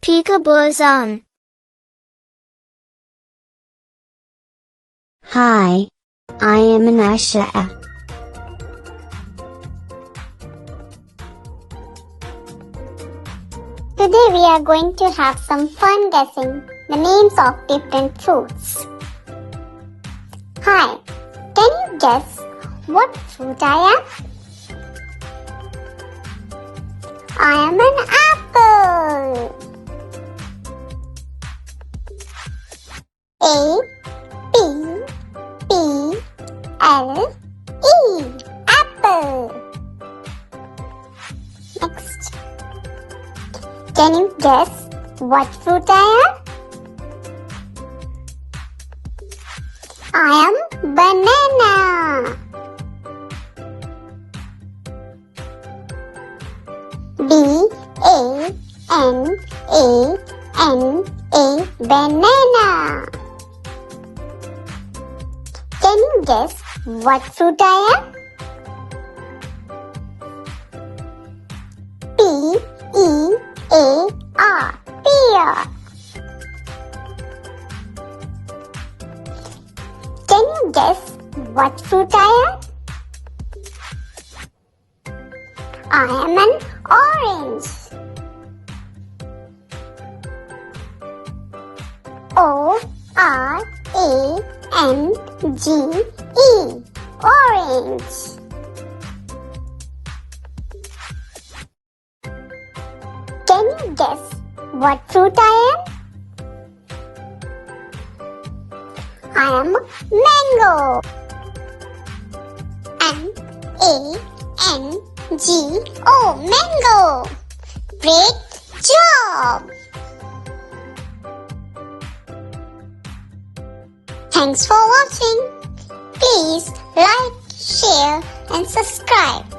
Peekaboo's on. Hi. I am Anasha. Today we are going to have some fun guessing the names of different fruits. Hi, can you guess what fruit I am? I am an apple. A-P-P-L-E. Apple. Next. Can you guess what fruit I am? I am banana. B-A-N-A-N-A, banana. Can you guess what fruit I am? P-E-A-R, pear. Can you guess what fruit I am? I am an orange. O-R-A-N-G-E, orange. Can you guess what fruit I am? I am mango. M-A-N-G-O, mango. Great job! Thanks for watching. Please like, share and subscribe.